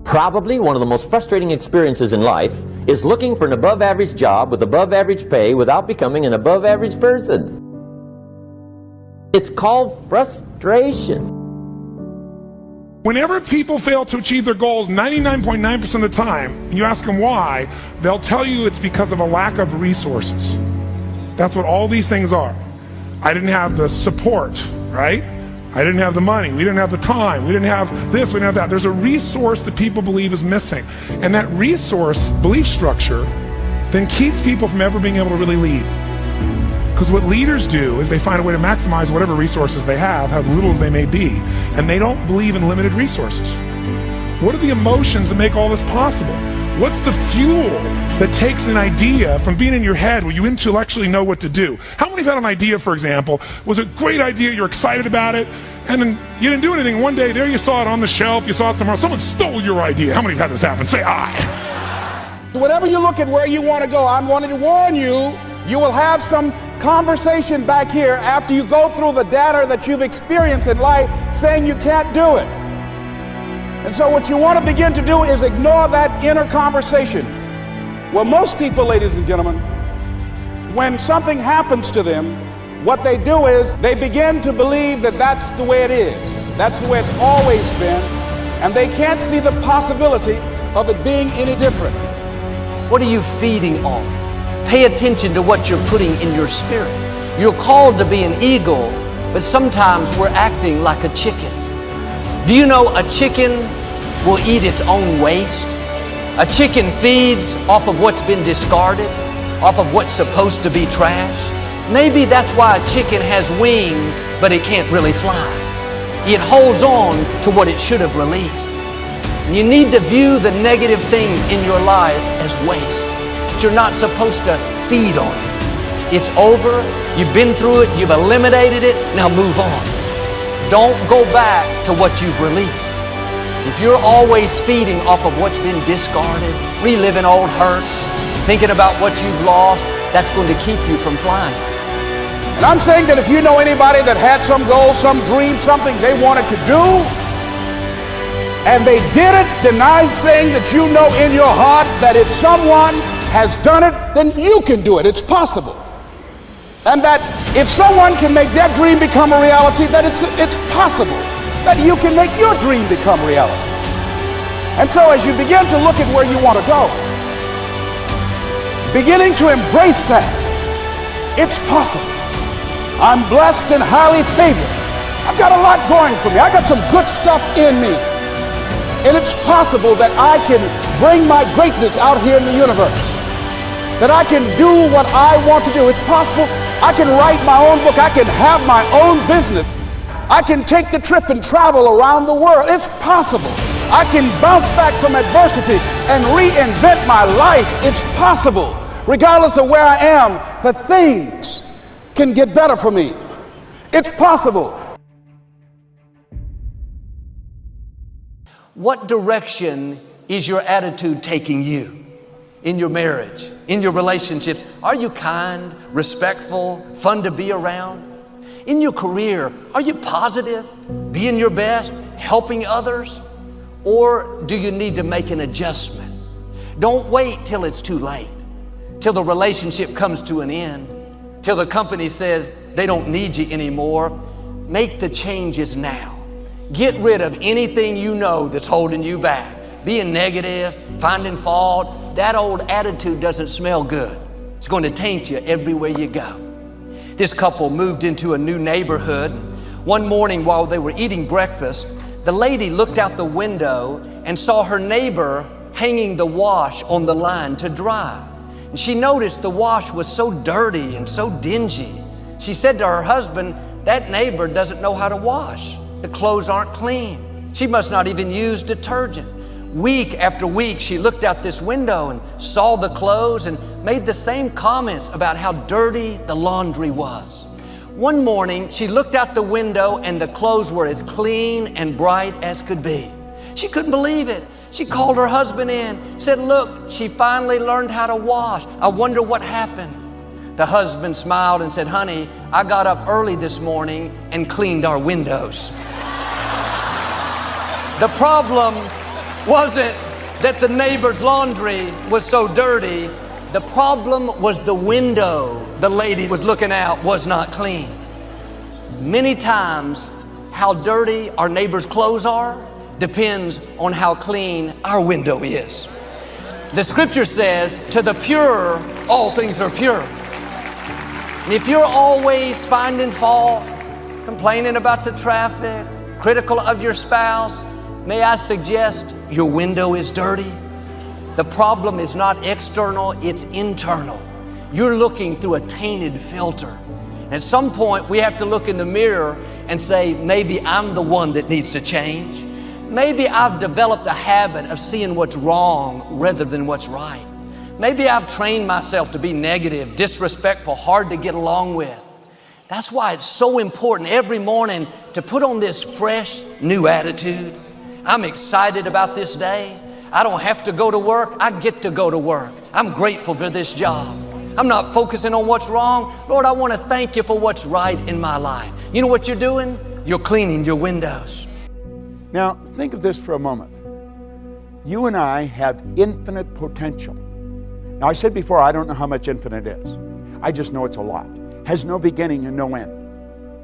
Probably one of the most frustrating experiences in life is looking for an above-average job with above-average pay without becoming an above-average person. It's called frustration. Whenever people fail to achieve their goals 99.9% of the time, and you ask them why, they'll tell you it's because of a lack of resources. That's what all these things are. I didn't have the support, right? I didn't have the money, we didn't have the time, we didn't have this, we didn't have that. There's a resource that people believe is missing. And that resource belief structure then keeps people from ever being able to really lead. Because what leaders do is they find a way to maximize whatever resources they have, as little as they may be, and they don't believe in limited resources. What are the emotions that make all this possible? What's the fuel that takes an idea from being in your head where you intellectually know what to do? How many have had an idea, for example, was a great idea, you're excited about it, and then you didn't do anything. One day, there you saw it on the shelf, you saw it somewhere else, someone stole your idea. How many have had this happen? Say aye. Whenever you look at where you want to go, I'm going to warn you, you will have some conversation back here after you go through the data that you've experienced in life saying you can't do it. And so what you want to begin to do is ignore that inner conversation. Well, most people, ladies and gentlemen, when something happens to them, what they do is they begin to believe that that's the way it is. That's the way it's always been. And they can't see the possibility of it being any different. What are you feeding on? Pay attention to what you're putting in your spirit. You're called to be an eagle, but sometimes we're acting like a chicken. Do you know a chicken will eat its own waste? A chicken feeds off of what's been discarded, off of what's supposed to be trash. Maybe that's why a chicken has wings, but it can't really fly. It holds on to what it should have released. You need to view the negative things in your life as waste. You're not supposed to feed on it. It's over, you've been through it, you've eliminated it, now move on. Don't go back to what you've released. If you're always feeding off of what's been discarded, reliving old hurts, thinking about what you've lost, that's going to keep you from flying. And I'm saying that if you know anybody that had some goal, some dream, something they wanted to do, and they did it, then I'm saying that you know in your heart that if someone has done it, then you can do it. It's possible. And that if someone can make their dream become a reality, that it's possible that you can make your dream become reality. And so as you begin to look at where you want to go, beginning to embrace that, it's possible. I'm blessed and highly favored. I've got a lot going for me. I got some good stuff in me. And it's possible that I can bring my greatness out here in the universe. That I can do what I want to do. It's possible I can write my own book. I can have my own business. I can take the trip and travel around the world. It's possible. I can bounce back from adversity and reinvent my life. It's possible. Regardless of where I am, the things can get better for me. It's possible. What direction is your attitude taking you? In your marriage, in your relationships, are you kind, respectful, fun to be around? In your career, are you positive, being your best, helping others? Or do you need to make an adjustment? Don't wait till it's too late, till the relationship comes to an end, till the company says they don't need you anymore. Make the changes now. Get rid of anything you know that's holding you back. Being negative, finding fault, that old attitude doesn't smell good. It's going to taint you everywhere you go. This couple moved into a new neighborhood. One morning while they were eating breakfast, the lady looked out the window and saw her neighbor hanging the wash on the line to dry. And she noticed the wash was so dirty and so dingy. She said to her husband, "That neighbor doesn't know how to wash. The clothes aren't clean. She must not even use detergent." Week after week, she looked out this window and saw the clothes and made the same comments about how dirty the laundry was. One morning, she looked out the window and the clothes were as clean and bright as could be. She couldn't believe it. She called her husband in, said, "Look, she finally learned how to wash. I wonder what happened." The husband smiled and said, "Honey, I got up early this morning and cleaned our windows." The problem wasn't that the neighbor's laundry was so dirty. The problem was the window the lady was looking out was not clean. Many times, how dirty our neighbor's clothes are depends on how clean our window is. The scripture says, to the pure, all things are pure. And if you're always finding fault, complaining about the traffic, critical of your spouse, may I suggest your window is dirty? The problem is not external, it's internal. You're looking through a tainted filter. At some point, we have to look in the mirror and say, maybe I'm the one that needs to change. Maybe I've developed a habit of seeing what's wrong rather than what's right. Maybe I've trained myself to be negative, disrespectful, hard to get along with. That's why it's so important every morning to put on this fresh, new attitude. I'm excited about this day. I don't have to go to work. I get to go to work. I'm grateful for this job. I'm not focusing on what's wrong. Lord, I want to thank you for what's right in my life. You know what you're doing? You're cleaning your windows. Now, think of this for a moment. You and I have infinite potential. Now, I said before, I don't know how much infinite is. I just know it's a lot. Has no beginning and no end.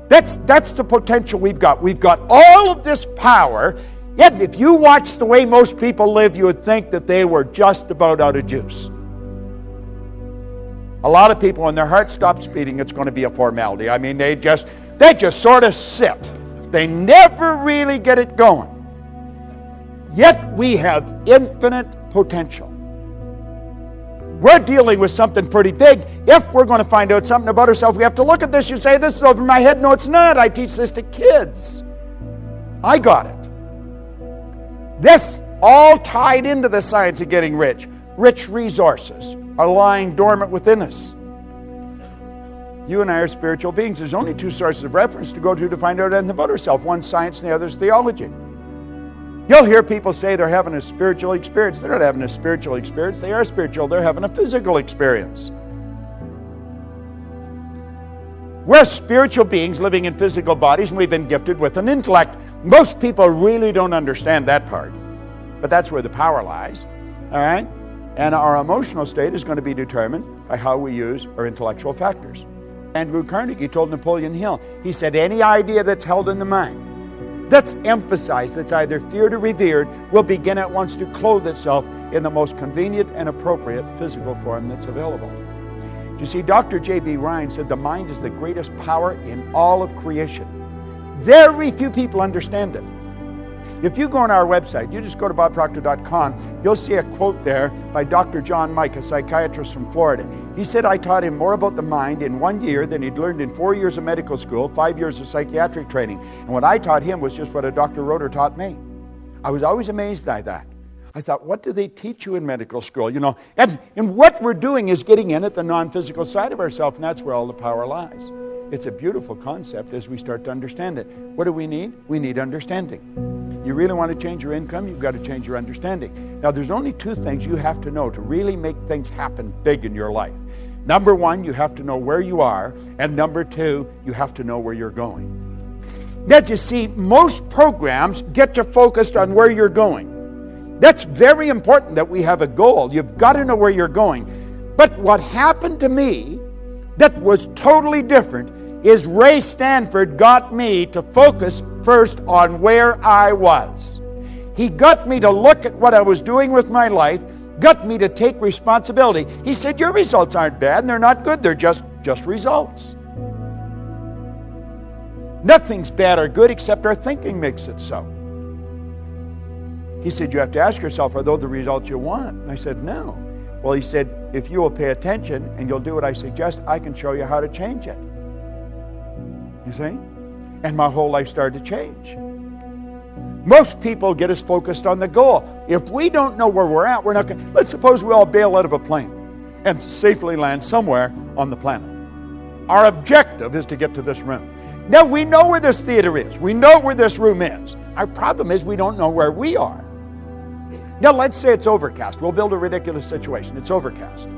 That's the potential we've got. We've got all of this power, yet if you watch the way most people live, you would think that they were just about out of juice. A lot of people, when their heart stops beating, it's going to be a formality. I mean, they just sort of sit. They never really get it going. Yet we have infinite potential. We're dealing with something pretty big. If we're going to find out something about ourselves, we have to look at this. You say, this is over my head. No, it's not. I teach this to kids. I got it. This all tied into the science of getting rich. Rich resources are lying dormant within us. You and I are spiritual beings. There's only two sources of reference to go to find out anything about ourselves. One's science and the other's theology. You'll hear people say they're having a spiritual experience. They're not having a spiritual experience. They are spiritual. They're having a physical experience. We're spiritual beings living in physical bodies, and we've been gifted with an intellect. Most people really don't understand that part. But that's where the power lies. All right? And our emotional state is going to be determined by how we use our intellectual factors. Andrew Carnegie told Napoleon Hill, he said, any idea that's held in the mind, that's emphasized, that's either feared or revered, will begin at once to clothe itself in the most convenient and appropriate physical form that's available. You see, Dr. J.B. Ryan said the mind is the greatest power in all of creation. Very few people understand it. If you go on our website, you just go to bobproctor.com, you'll see a quote there by Dr. John Mike, a psychiatrist from Florida. He said, I taught him more about the mind in 1 year than he'd learned in 4 years of medical school, 5 years of psychiatric training. And what I taught him was just what a Dr. Roeder taught me. I was always amazed by that. I thought, what do they teach you in medical school? You know, and what we're doing is getting in at the non-physical side of ourselves, and that's where all the power lies. It's a beautiful concept as we start to understand it. What do we need? We need understanding. You really want to change your income, you've got to change your understanding. Now, there's only two things you have to know to really make things happen big in your life. Number one, you have to know where you are, and number two, you have to know where you're going. Now, you see, most programs get you focused on where you're going. That's very important that we have a goal. You've got to know where you're going. But what happened to me that was totally different is Ray Stanford got me to focus first on where I was. He got me to look at what I was doing with my life, got me to take responsibility. He said, your results aren't bad and they're not good, they're just results. Nothing's bad or good except our thinking makes it so. He said, you have to ask yourself, are those the results you want? And I said, no. Well, he said, if you will pay attention and you'll do what I suggest, I can show you how to change it. You see? And my whole life started to change. Most people get us focused on the goal. If we don't know where we're at, we're not going to... Let's suppose we all bail out of a plane and safely land somewhere on the planet. Our objective is to get to this room. Now, we know where this theater is. We know where this room is. Our problem is we don't know where we are. Now, let's say it's overcast. We'll build a ridiculous situation. It's overcast.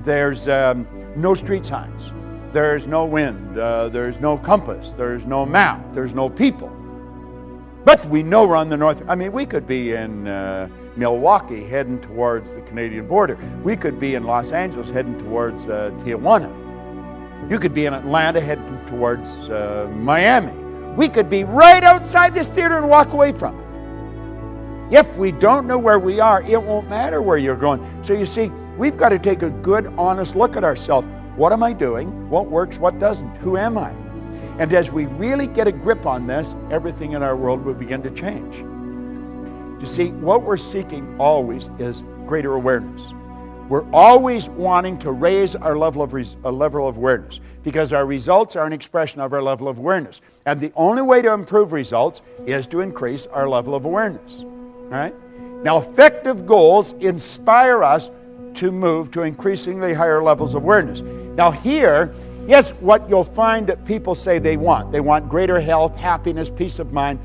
There's no street signs. There's no wind. There's no compass. There's no map. There's no people. But we know we're on the north. I mean, we could be in Milwaukee heading towards the Canadian border. We could be in Los Angeles heading towards Tijuana. You could be in Atlanta heading towards Miami. We could be right outside this theater and walk away from it. If we don't know where we are, it won't matter where you're going. So you see, we've got to take a good, honest look at ourselves. What am I doing? What works? What doesn't? Who am I? And as we really get a grip on this, everything in our world will begin to change. You see, what we're seeking always is greater awareness. We're always wanting to raise our level of awareness because our results are an expression of our level of awareness. And the only way to improve results is to increase our level of awareness. All right? Now, effective goals inspire us to move to increasingly higher levels of awareness. Now here, yes, what you'll find that people say they want greater health, happiness, peace of mind.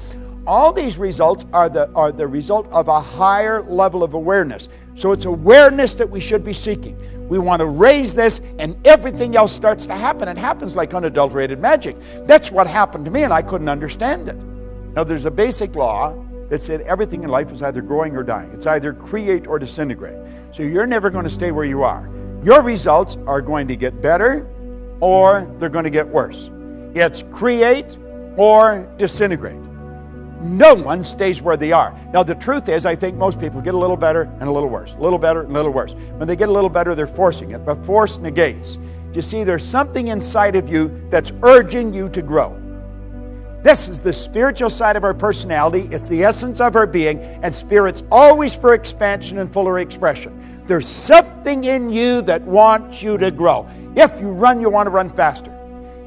All these results are the result of a higher level of awareness. So it's awareness that we should be seeking. We want to raise this and everything else starts to happen. It happens like unadulterated magic. That's what happened to me and I couldn't understand it. Now there's a basic law that said everything in life is either growing or dying. It's either create or disintegrate. So you're never going to stay where you are. Your results are going to get better or they're going to get worse. It's create or disintegrate. No one stays where they are. Now the truth is, I think most people get a little better and a little worse. A little better and a little worse. When they get a little better, they're forcing it. But force negates. You see, there's something inside of you that's urging you to grow. This is the spiritual side of our personality. It's the essence of our being. And spirit's always for expansion and fuller expression. There's something in you that wants you to grow. If you run, you want to run faster.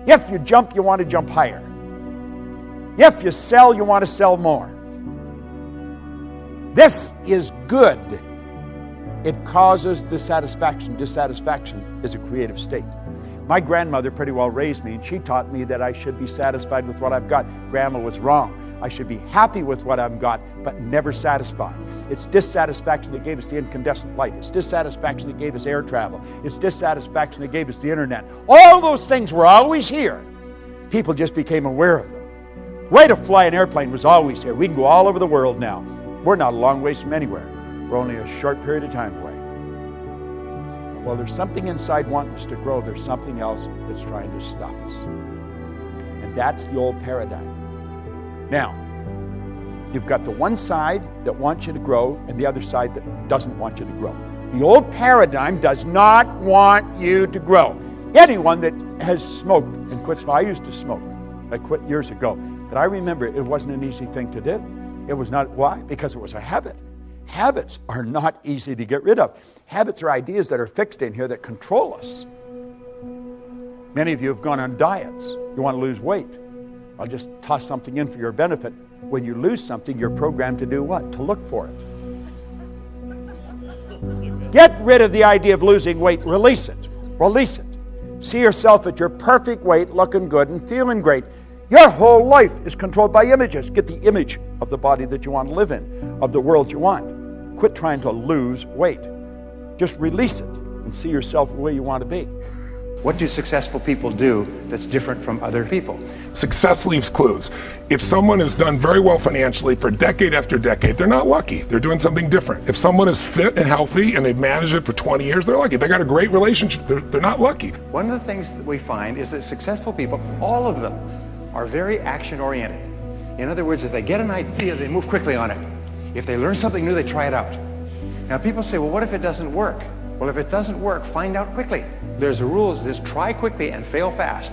If you jump, you want to jump higher. If you sell, you want to sell more. This is good. It causes dissatisfaction. Dissatisfaction is a creative state. My grandmother pretty well raised me, and she taught me that I should be satisfied with what I've got. Grandma was wrong. I should be happy with what I've got, but never satisfied. It's dissatisfaction that gave us the incandescent light. It's dissatisfaction that gave us air travel. It's dissatisfaction that gave us the internet. All those things were always here. People just became aware of them. Way to fly an airplane was always here. We can go all over the world now. We're not a long ways from anywhere. We're only a short period of time away. Well, there's something inside wanting us to grow. There's something else that's trying to stop us. And that's the old paradigm. Now, you've got the one side that wants you to grow and the other side that doesn't want you to grow. The old paradigm does not want you to grow. Anyone that has smoked and quit smoking, I used to smoke. I quit years ago. But I remember it wasn't an easy thing to do. It was not. Why? Because it was a habit. Habits are not easy to get rid of. Habits are ideas that are fixed in here that control us. Many of you have gone on diets. You want to lose weight. I'll just toss something in for your benefit. When you lose something, you're programmed to do what? To look for it. Get rid of the idea of losing weight. Release it. Release it. See yourself at your perfect weight, looking good and feeling great. Your whole life is controlled by images. Get the image of the body that you want to live in, of the world you want. Quit trying to lose weight. Just release it and see yourself the way you want to be. What do successful people do that's different from other people? Success leaves clues. If someone has done very well financially for decade after decade, they're not lucky. They're doing something different. If someone is fit and healthy and they've managed it for 20 years, they're lucky. They got a great relationship. They're not lucky. One of the things that we find is that successful people, all of them, are very action-oriented. In other words, if they get an idea, they move quickly on it. If they learn something new, they try it out. Now people say, well, what if it doesn't work? Well, if it doesn't work, find out quickly. There's a rule that says try quickly and fail fast.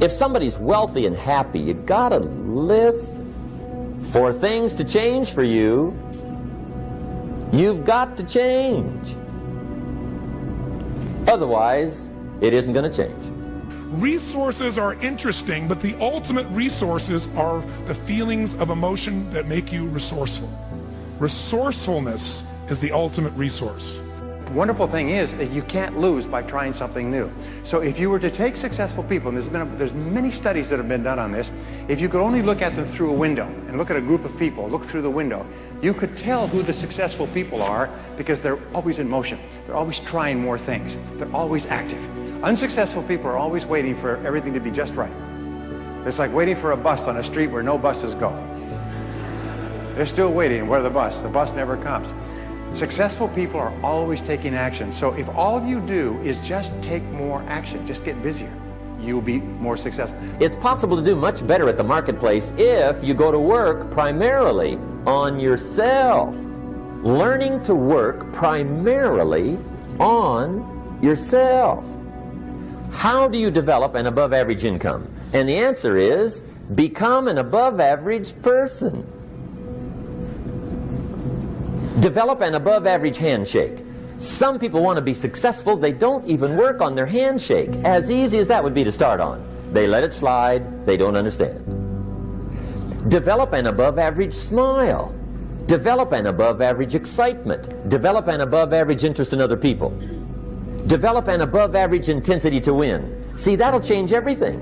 If somebody's wealthy and happy, you got a list for things to change for you. You've got to change. Otherwise, it isn't going to change. Resources are interesting, but the ultimate resources are the feelings of emotion that make you resourceful. Resourcefulness is the ultimate resource. The wonderful thing is that you can't lose by trying something new. So if you were to take successful people, and there's many studies that have been done on this, if you could only look at them through a window and look at a group of people, look through the window, you could tell who the successful people are because they're always in motion. They're always trying more things. They're always active. Unsuccessful people are always waiting for everything to be just right. It's like waiting for a bus on a street where no buses go. They're still waiting. Where the bus? The bus never comes. Successful people are always taking action. So if all you do is just take more action, just get busier, you'll be more successful. It's possible to do much better at the marketplace if you go to work primarily on yourself. Learning to work primarily on yourself. How do you develop an above average income? And the answer is, become an above average person. Develop an above average handshake. Some people want to be successful, they don't even work on their handshake. As easy as that would be to start on. They let it slide, they don't understand. Develop an above average smile. Develop an above average excitement. Develop an above average interest in other people. Develop an above average intensity to win. See, that'll change everything.